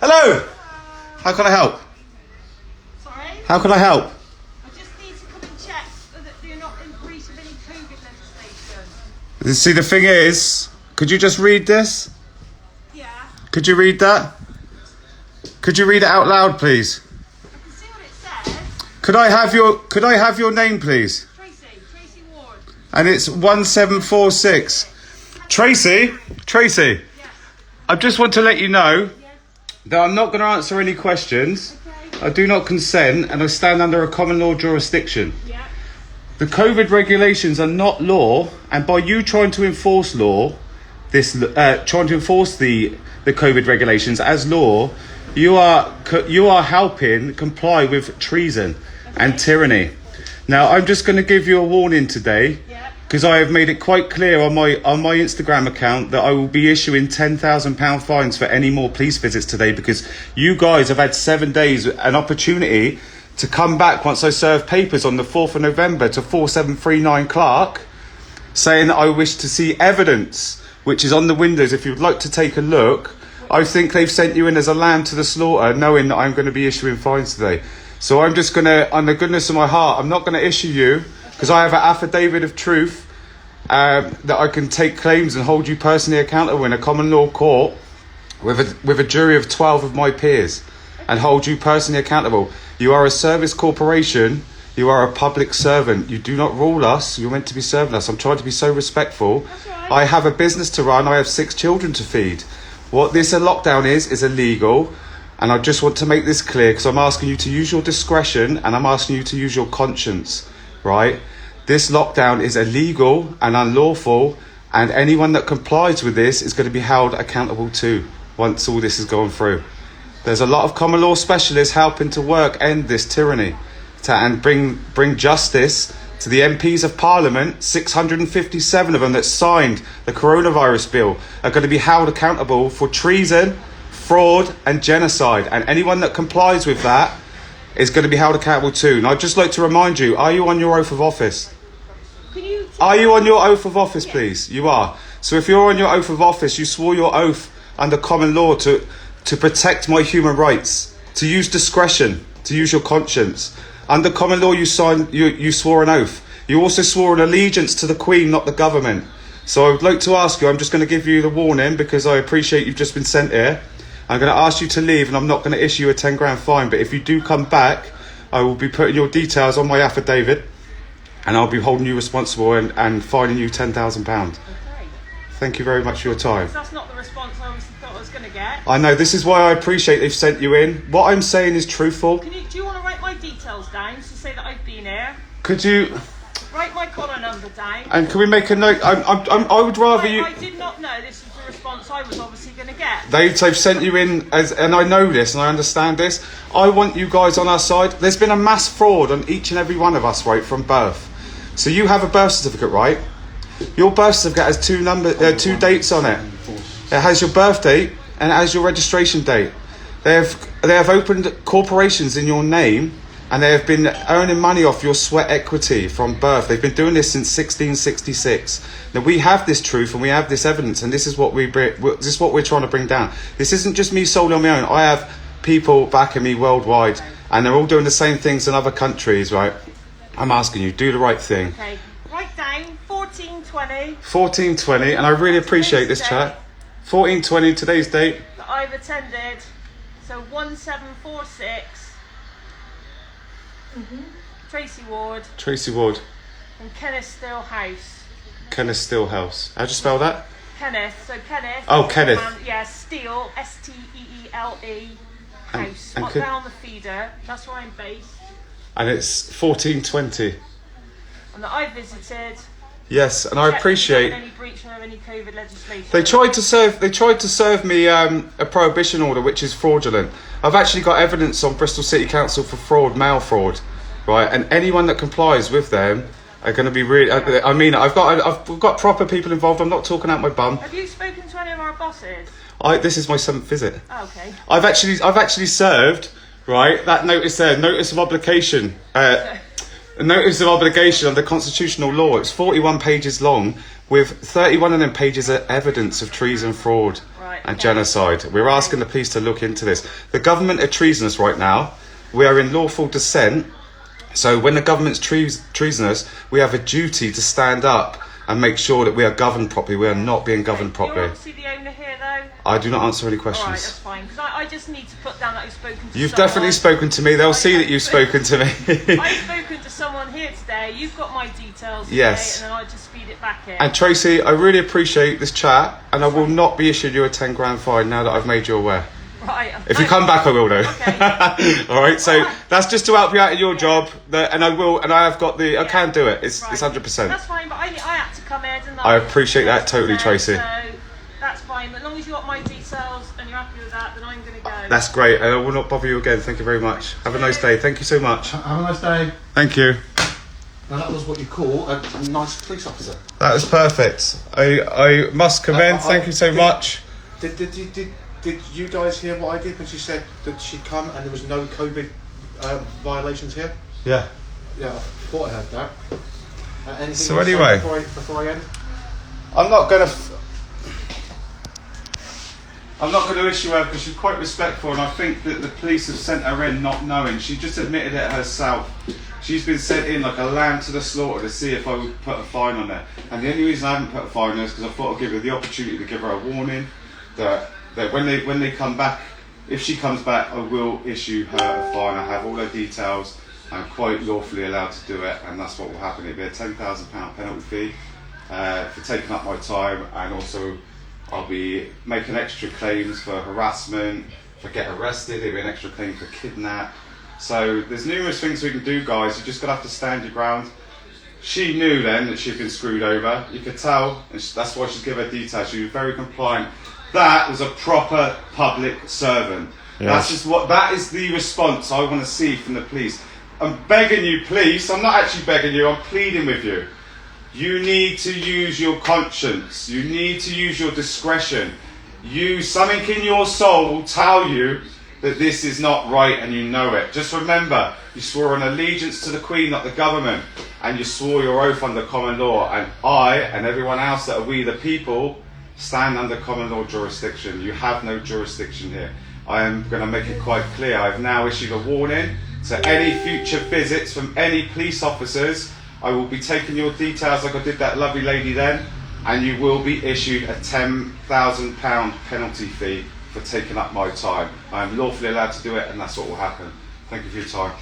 Hello. How can I help? Sorry? How can I help? I just need to come and check that you're not in breach of any COVID legislation. See, the thing is, could you just read this? Yeah. Could you read that? Could you read it out loud, please? I can see what it says. Could I have your name, please? Tracy Ward. And it's 1746. Tracy, Yes. I just want to let you know Yes. that I'm not going to answer any questions. Okay. I do not consent, and I stand under a common law jurisdiction. Yeah. The COVID regulations are not law, and by you trying to enforce law, trying to enforce the COVID regulations as law, you are helping comply with treason and tyranny. Now, I'm just going to give you a warning today, Yeah. because I have made it quite clear on my Instagram account that I will be issuing £10,000 fines for any more police visits today, because you guys have had 7 days an opportunity to come back once I serve papers on the 4th of November to 4739 Clark, saying that I wish to see evidence, which is on the windows if you'd like to take a look. I think they've sent you in as a lamb to the slaughter, knowing that I'm going to be issuing fines today. So I'm just going to, on the goodness of my heart, I'm not going to issue you, because I have an affidavit of truth that I can take claims and hold you personally accountable in a common law court with a jury of 12 of my peers, and hold you personally accountable. You are a service corporation. You are a public servant. You do not rule us. You're meant to be serving us. I'm trying to be so respectful. That's right. I have a business to run. I have 6 children to feed. What this lockdown is illegal. And I just want to make this clear, because I'm asking you to use your discretion, and I'm asking you to use your conscience, right? This lockdown is illegal and unlawful, and anyone that complies with this is going to be held accountable too once all this is going through. There's a lot of common law specialists helping to end this tyranny and bring justice to the MPs of Parliament. 657 of them that signed the coronavirus bill are going to be held accountable for treason, fraud and genocide, and anyone that complies with that is going to be held accountable too. And I'd just like to remind you, are you on your oath of office? Are you on your oath of office, please? You are. So if you're on your oath of office, you swore your oath under common law to protect my human rights, to use discretion, to use your conscience. Under common law, you swore an oath. You also swore an allegiance to the Queen, not the government. So I would like to ask you, I'm just going to give you the warning, because I appreciate you've just been sent here. I'm going to ask you to leave, and I'm not going to issue a 10 grand fine. But if you do come back, I will be putting your details on my affidavit, and I'll be holding you responsible and fining you £10,000. Okay. Thank you very much for your time. That's not the response I thought I was going to get. I know, this is why I appreciate they've sent you in. What I'm saying is truthful. Do you want to write my details down to say that I've been here? Could you... Write my collar number down. And can we make a note? I would rather you... I did not know this is the response I was obviously going to get. They've sent you in, and I know this and I understand this. I want you guys on our side. There's been a mass fraud on each and every one of us, right, from birth. So you have a birth certificate, right? Your birth certificate has two dates on it. It has your birth date and it has your registration date. They have opened corporations in your name, and they have been earning money off your sweat equity from birth. They've been doing this since 1666. Now we have this truth and we have this evidence, and this is what we're trying to bring down. This isn't just me solely on my own. I have people backing me worldwide, and they're all doing the same things in other countries, right? I'm asking you, do the right thing. Okay, write down 1420. 1420, and I really appreciate this chat. 1420, today's date. That I've attended. So 1746. Tracy Ward. And Kenneth Still House. Kenneth Stillhouse. How'd you spell that? Kenneth. So Kenneth. Oh, Kenneth. Steel. Steele. House. And Not down the feeder. That's where I'm based. And it's 1420. And that I visited. Yes, and I appreciate. Any breach of any COVID legislation. They tried to serve me a prohibition order, which is fraudulent. I've actually got evidence on Bristol City Council for fraud, mail fraud, right? And anyone that complies with them are going to be really. I mean, I've got proper people involved. I'm not talking out my bum. Have you spoken to any of our bosses? This is my 7th visit. Oh, okay. I've actually served, right? That notice there, notice of obligation. A notice of obligation under constitutional law. It's 41 pages long, with 31 of them pages of evidence of treason and fraud. Right. and genocide. We're asking the police to look into this. The government are treasonous right now. We are in lawful dissent. So when the government's treasonous, we have a duty to stand up and make sure that we are governed properly. We are not being governed properly. You're obviously the owner here, though. I do not answer any All right, questions. that's fine. Because I just need to put down that you've spoken to You've someone. definitely spoken to me. They'll see that you've spoken to me. I've spoken to someone here today. You've got my details today, Yes. and then I just feed it back in. And Tracy, I really appreciate this chat, and I will not be issuing you a 10 grand fine now that I've made you aware. Right. If you come back, I will, though. Okay. All right. So that's just to help you out in your job, and I will, and I have got the. I can do it. It's 100%. That's fine, but I had to come here, didn't I appreciate that totally, Tracy. So that's fine. As long as you got my details and you're happy with that, then I'm going to go. That's great, and I will not bother you again. Thank you very much. Have a nice day. Thank you so much. Have a nice day. Thank you. Now that was what you call a nice police officer. That was perfect. I must commend. Thank you so much. Did you guys hear what I did when she said that she'd come and there was no COVID violations here? Yeah. Yeah, I thought I heard that. Anything So you wanna say anyway. before I end? I'm not going to issue her because she's quite respectful, and I think that the police have sent her in not knowing. She just admitted it herself. She's been sent in like a lamb to the slaughter to see if I would put a fine on her. And the only reason I haven't put a fine on her is because I thought I'd give her the opportunity to give her a warning that when they come back, if she comes back, I will issue her a fine. I have all her details. I'm quite lawfully allowed to do it, and that's what will happen. It'll be a £10,000 penalty fee for taking up my time, and also I'll be making extra claims for harassment, for get arrested. There'll be an extra claim for kidnap. So there's numerous things we can do, guys. You just gotta have to stand your ground. She knew then that she'd been screwed over. You could tell, and that's why she's given her details. She was very compliant. That was a proper public servant. Yes. That is the response I want to see from the police. I'm begging you, police. I'm not actually begging you. I'm pleading with you. You need to use your conscience. You need to use your discretion. Something in your soul will tell you that this is not right, and you know it. Just remember, you swore an allegiance to the Queen, not the government, and you swore your oath under common law. And I and everyone else that are we the people stand under common law jurisdiction. You have no jurisdiction here. I am going to make it quite clear. I've now issued a warning to any future visits from any police officers. I will be taking your details like I did that lovely lady then, and you will be issued a £10,000 penalty fee for taking up my time. I am lawfully allowed to do it, and that's what will happen. Thank you for your time.